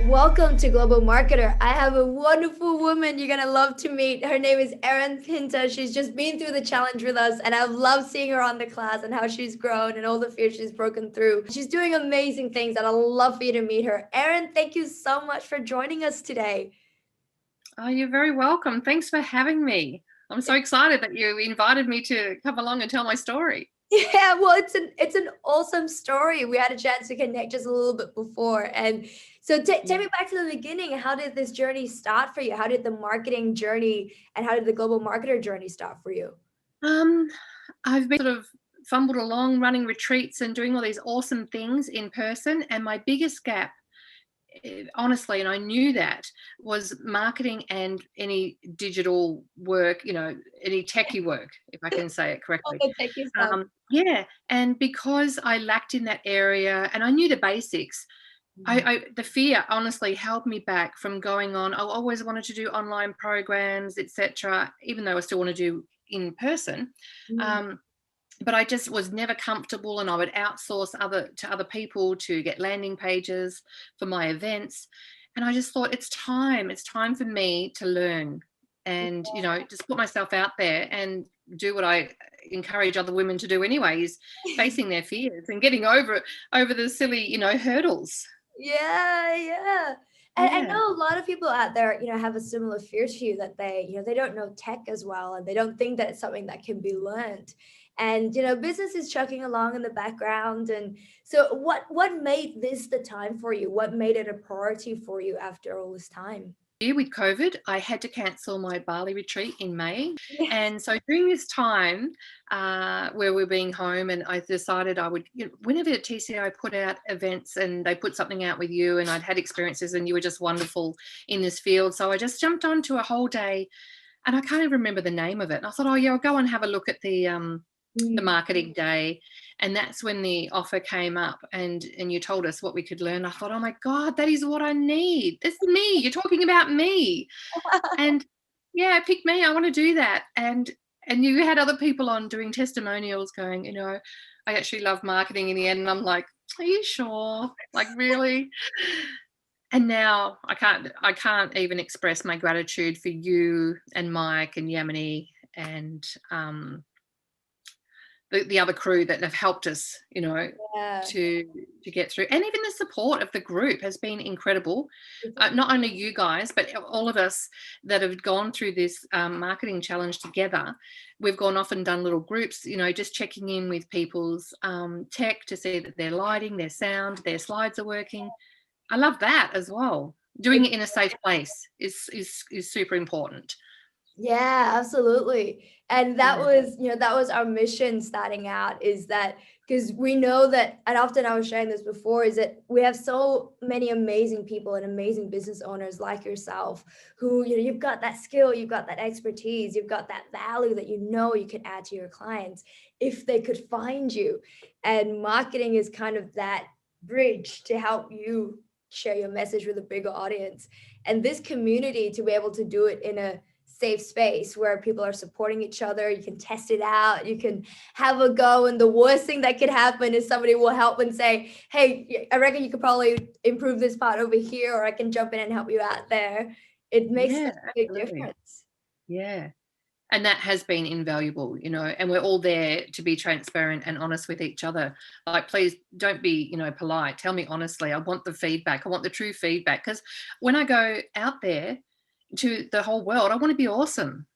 Welcome to Global Marketer. I have a wonderful woman you're gonna love to meet. Her name is Erin Pintar. She's just been through the challenge with us, and I've loved seeing her on the class and how she's grown and all the fears she's broken through. She's doing amazing things, and I'd love for you to meet her. Erin, thank you so much for joining us today. Oh, you're very welcome. Thanks for having me. I'm so excited that you invited me to come along and tell my story. Yeah, well, it's an awesome story. We had a chance to connect just a little bit before, and so take Yeah. me back to the beginning. How did this journey start for you? How did the marketing journey and how did the global marketer journey start for you? Um, I've been sort of fumbled along running retreats and doing all these awesome things in person. And my biggest gap, honestly, and I knew that, was marketing and any digital work, any techie work, if I can say it All correctly. the techie stuff. Yeah. And because I lacked in that area and I knew the basics, Mm, the fear honestly held me back from going on. I always wanted to do online programs, etc., even though I still want to do in person. mm. Um, but I just was never comfortable, and I would outsource other people to get landing pages for my events. And I just thought it's time for me to learn and just put myself out there and do what I encourage other women to do anyway, is facing their fears and getting over the silly hurdles. Yeah, yeah. And I Yeah. know a lot of people out there, have a similar fear to you that they don't know tech as well and they don't think that it's something that can be learned. And business is chugging along in the background. And so what made this the time for you? What made it a priority for you after all this time? Year with COVID, I had to cancel my Bali retreat in May. Yes. And so during this time, where we're being home, and I decided I would, whenever the TCI put out events and they put something out with you, and I'd had experiences and you were just wonderful in this field. So I just jumped onto a whole day, and I can't even remember the name of it. And I thought, oh yeah, I'll go and have a look at the Mm. marketing day. And that's when the offer came up, and you told us what we could learn. I thought, oh my God, that is what I need. This is me. You're talking about me. And yeah, pick me. I want to do that. And you had other people on doing testimonials going, I actually love marketing in the end. And I'm like, are you sure? Like, really? And now I can't even express my gratitude for you and Mike and Yamini and the other crew that have helped us, Yeah. to get through. And even the support of the group has been incredible. Not only you guys, but all of us that have gone through this marketing challenge together. We've gone off and done little groups, just checking in with people's tech to see that their lighting, their sound, their slides are working. I love that as well. Doing it in a safe place is super important. Yeah, absolutely. And that Yeah. was, that was our mission starting out is that because we know that, and often I was sharing this before, is that we have so many amazing people and amazing business owners like yourself who, you've got that skill, you've got that expertise, you've got that value that you can add to your clients if they could find you. And marketing is kind of that bridge to help you share your message with a bigger audience. And this community to be able to do it in a safe space where people are supporting each other. You can test it out. You can have a go. And the worst thing that could happen is somebody will help and say, hey, I reckon you could probably improve this part over here, or I can jump in and help you out there. It makes Yeah, such a big absolutely. difference. Yeah. And that has been invaluable, and we're all there to be transparent and honest with each other. Like, please don't be, polite. Tell me honestly. I want the feedback. I want the true feedback. Because when I go out there to the whole world, I want to be awesome,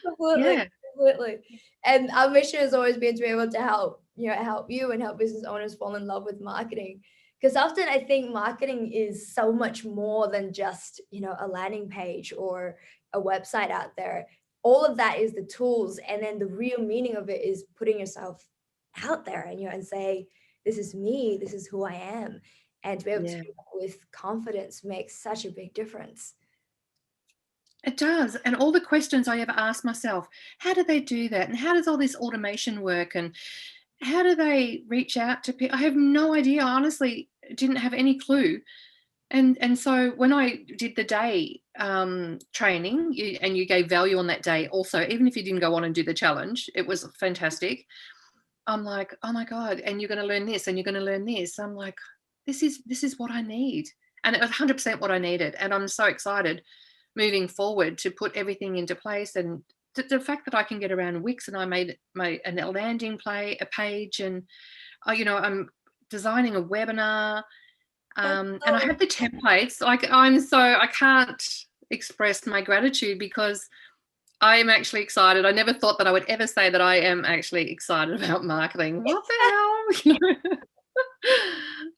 Completely, Yeah. completely. And our mission has always been to be able to help, help you and help business owners fall in love with marketing. Because often I think marketing is so much more than just, a landing page or a website out there. All of that is the tools. And then the real meaning of it is putting yourself out there and, and say, this is me, this is who I am. And to be able to Yeah. do that with confidence makes such a big difference. It does. And all the questions I ever ask myself, how do they do that? And how does all this automation work? And how do they reach out to people? I have no idea. I honestly didn't have any clue. And so when I did the day training, and you gave value on that day also, even if you didn't go on and do the challenge, it was fantastic. I'm like, oh my God, and you're going to learn this and you're going to learn this. I'm like, this is what I need. And it was 100% what I needed. And I'm so excited moving forward to put everything into place. And the fact that I can get around Wix, and I made a landing page, and I'm designing a webinar, and I have the templates. Like, I can't express my gratitude, because I am actually excited. I never thought that I would ever say that I am actually excited about marketing. What the hell?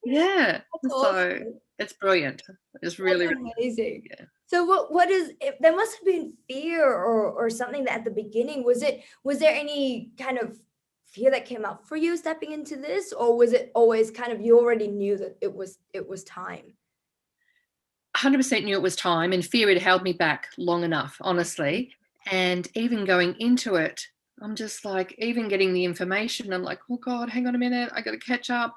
Yeah. That's So awesome. it's brilliant. It's That's really, amazing. yeah. So what is if there must have been fear or something that at the beginning, was there any kind of fear that came up for you stepping into this, or was it always kind of you already knew that it was time? 100% knew it was time, and fear had held me back long enough, honestly. And even going into it, I'm just like, even getting the information, I'm like, oh God, hang on a minute, I got to catch up,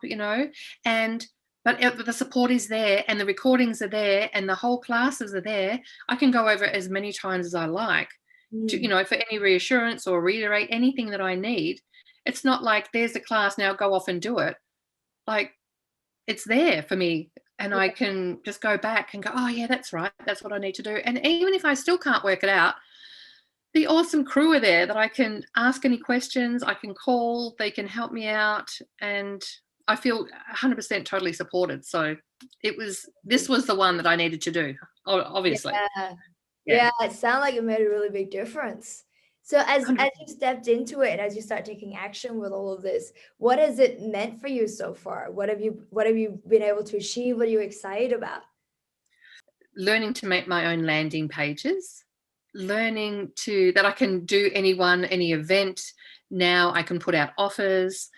and but the support is there, and the recordings are there, and the whole classes are there. I can go over it as many times as I like, for any reassurance or reiterate anything that I need. It's not like there's a class, now go off and do it. Like, it's there for me, and I can just go back and go, oh yeah, that's right, that's what I need to do. And even if I still can't work it out, the awesome crew are there that I can ask any questions, I can call, they can help me out, and I feel 100% totally supported. So this was the one that I needed to do, obviously. Yeah. Yeah. Yeah, it sounded like it made a really big difference. So as 100%. you stepped into it, as you start taking action with all of this, what has it meant for you so far? What have you been able to achieve? What are you excited about? Learning to make my own landing pages, learning that I can do any event. Now I can put out offers.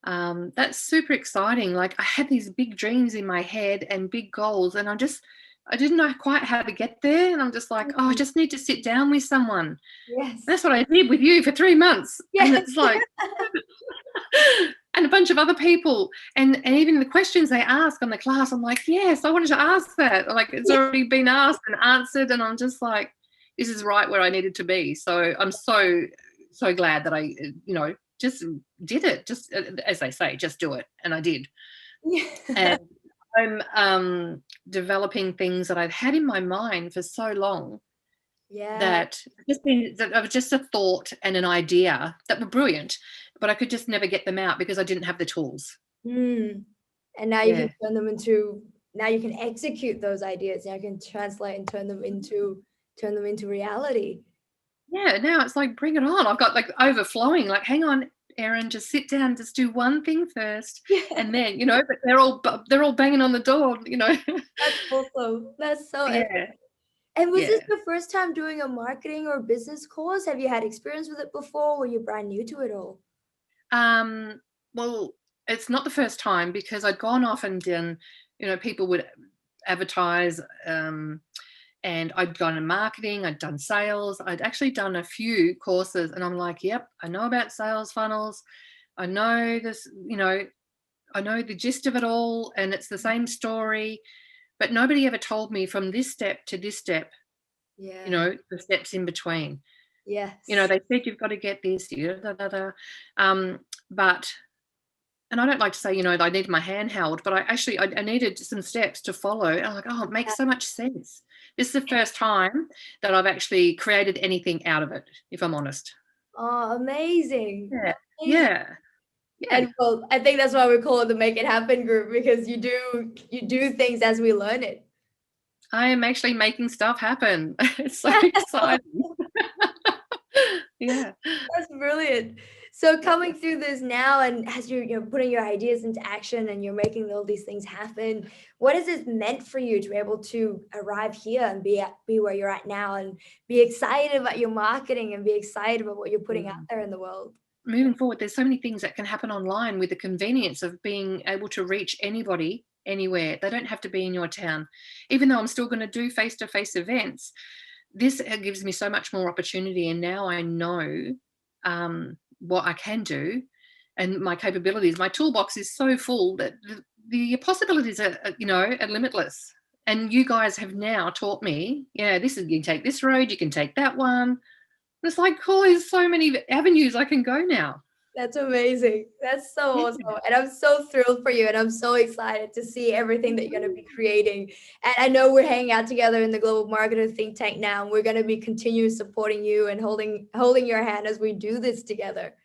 That's super exciting. Like, I had these big dreams in my head and big goals, and I didn't know quite how to get there. And I'm just like, oh, I just need to sit down with someone. Yes. That's what I did with you for 3 months. Yes. And it's like, and a bunch of other people. And even the questions they ask on the class, I'm like, yes, I wanted to ask that. Like, it's already been asked and answered. And I'm just like, this is right where I needed to be. So I'm so, so glad that I, just did it. Just, as they say, just do it. And I did. Yeah. And I'm developing things that I've had in my mind for so long, Yeah. that was just a thought and an idea that were brilliant, but I could just never get them out because I didn't have the tools. And now you can turn them into, now you can execute those ideas. Now you can translate and turn them into reality. Yeah, now it's like, bring it on. I've got like overflowing, like, hang on, Erin, just sit down, just do one thing first. Yeah. And then, but they're all banging on the door, That's awesome. That's so yeah. epic. And was this Yeah. your first time doing a marketing or business course? Have you had experience with it before? Were you brand new to it all? Well, it's not the first time, because I'd gone off and done, people would advertise, and I'd gone in marketing, I'd done sales, I'd actually done a few courses, and I'm like, yep, I know about sales funnels. I know this, I know the gist of it all, and it's the same story, but nobody ever told me from this step to this step, Yeah. the steps in between. Yes. They said you've got to get this, but, and I don't like to say, I needed my hand held, but I needed some steps to follow. And I'm like, oh, it makes so much sense. This is the first time that I've actually created anything out of it, if I'm honest. Oh, amazing. Yeah. Amazing. Yeah. Yeah. And well, I think that's why we call it the Make It Happen group, because you do things as we learn it. I am actually making stuff happen. It's so exciting. Yeah. That's brilliant. So coming through this now, and as you're putting your ideas into action and you're making all these things happen, what has it meant for you to be able to arrive here and be where you're at now, and be excited about your marketing and be excited about what you're putting out there in the world? Moving forward, there's so many things that can happen online with the convenience of being able to reach anybody anywhere. They don't have to be in your town. Even though I'm still going to do face-to-face events, this gives me so much more opportunity, and now I know what I can do and my capabilities. My toolbox is so full that the possibilities are limitless. And you guys have now taught me, you can take this road, you can take that one. It's like, cool, there's so many avenues I can go now. That's amazing. That's so Yeah. awesome. And I'm so thrilled for you. And I'm so excited to see everything that you're going to be creating. And I know we're hanging out together in the Global Marketer Think Tank now. And we're going to be continuing supporting you and holding your hand as we do this together.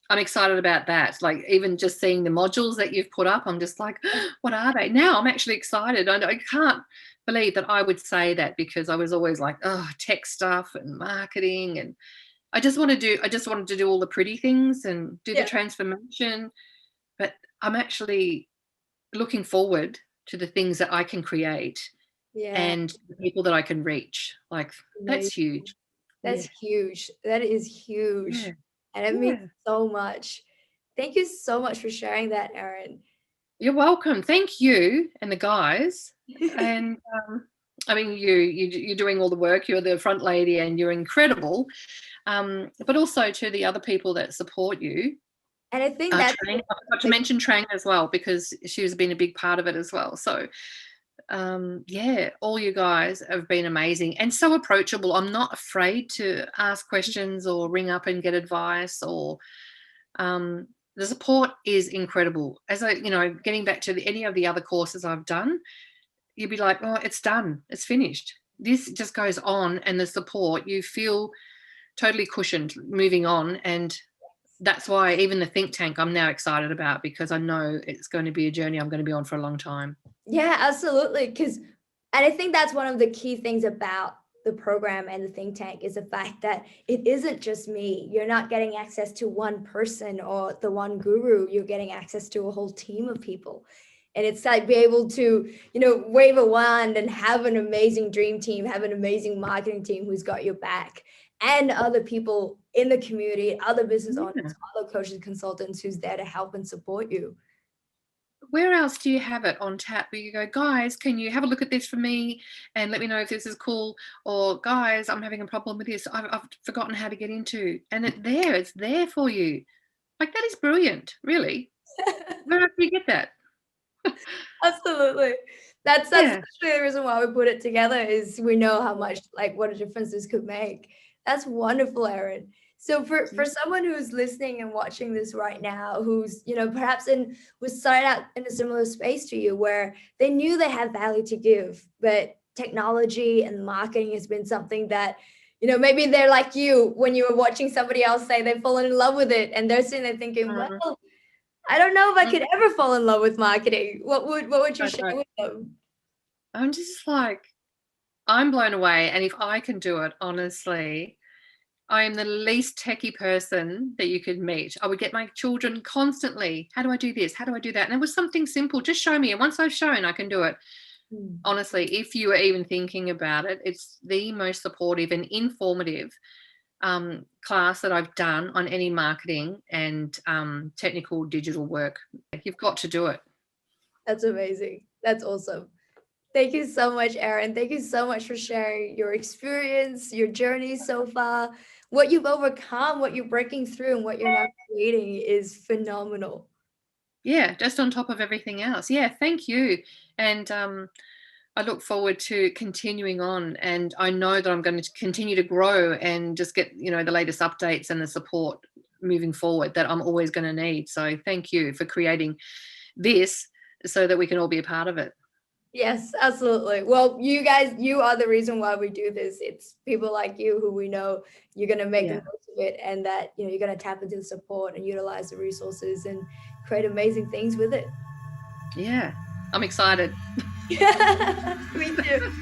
I'm excited about that. Like even just seeing the modules that you've put up, I'm just like, what are they? Now I'm actually excited. I can't believe that I would say that, because I was always like, oh, tech stuff and marketing, and I just wanted to do all the pretty things and do the Yeah. transformation. But I'm actually looking forward to the things that I can create Yeah. and the people that I can reach. Like Amazing. that's huge. That's Yeah. huge. That is huge. Yeah. And it means Yeah. so much. Thank you so much for sharing that, Erin. You're welcome. Thank you and the guys. And I mean, you're doing all the work. You're the front lady, and you're incredible. But also to the other people that support you. And I think that's Trang, I forgot to mention Trang as well, because she's been a big part of it as well. So yeah, all you guys have been amazing and so approachable. I'm not afraid to ask questions or ring up and get advice, or the support is incredible. As I, getting back to any of the other courses I've done, you'd be like, oh, it's done, it's finished. This just goes on, and the support, you feel totally cushioned moving on. And that's why even the think tank I'm now excited about, because I know it's going to be a journey I'm going to be on for a long time. Yeah, absolutely. And I think that's one of the key things about the program and the think tank is the fact that it isn't just me. You're not getting access to one person or the one guru. You're getting access to a whole team of people. And it's like be able to, wave a wand and have an amazing dream team, have an amazing marketing team who's got your back, and other people in the community, other business owners, Yeah. other coaches, consultants who's there to help and support you. Where else do you have it on tap where you go, guys, can you have a look at this for me and let me know if this is cool? Or guys, I'm having a problem with this. I've forgotten how to get into. And it's there for you. Like that is brilliant, really. Where else do you get that? Absolutely. That's Yeah. actually the reason why we put it together is we know how much, like, what a difference this could make. That's wonderful, Erin. So for someone who's listening and watching this right now, who's, perhaps was starting out in a similar space to you where they knew they had value to give, but technology and marketing has been something that, maybe they're like you when you were watching somebody else say they've fallen in love with it, and they're sitting there thinking, well, I don't know if I could ever fall in love with marketing. What would you share with them? I'm just like, I'm blown away. And if I can do it, honestly, I am the least techie person that you could meet. I would get my children constantly, how do I do this? How do I do that? And it was something simple. Just show me. And once I've shown, I can do it. Honestly, if you were even thinking about it, it's the most supportive and informative class that I've done on any marketing and technical digital work. You've got to do it. That's amazing. That's awesome. Thank you so much, Erin. Thank you so much for sharing your experience, your journey so far. What you've overcome, what you're breaking through, and what you're now creating is phenomenal. Yeah, just on top of everything else. Yeah, thank you. And I look forward to continuing on, and I know that I'm going to continue to grow and just get, the latest updates and the support moving forward that I'm always going to need. So thank you for creating this so that we can all be a part of it. Yes, absolutely. Well, you guys, you are the reason why we do this. It's people like you who we know you're going to make the most of it, and that, you're going to tap into the support and utilize the resources and create amazing things with it. Yeah, I'm excited. Me too.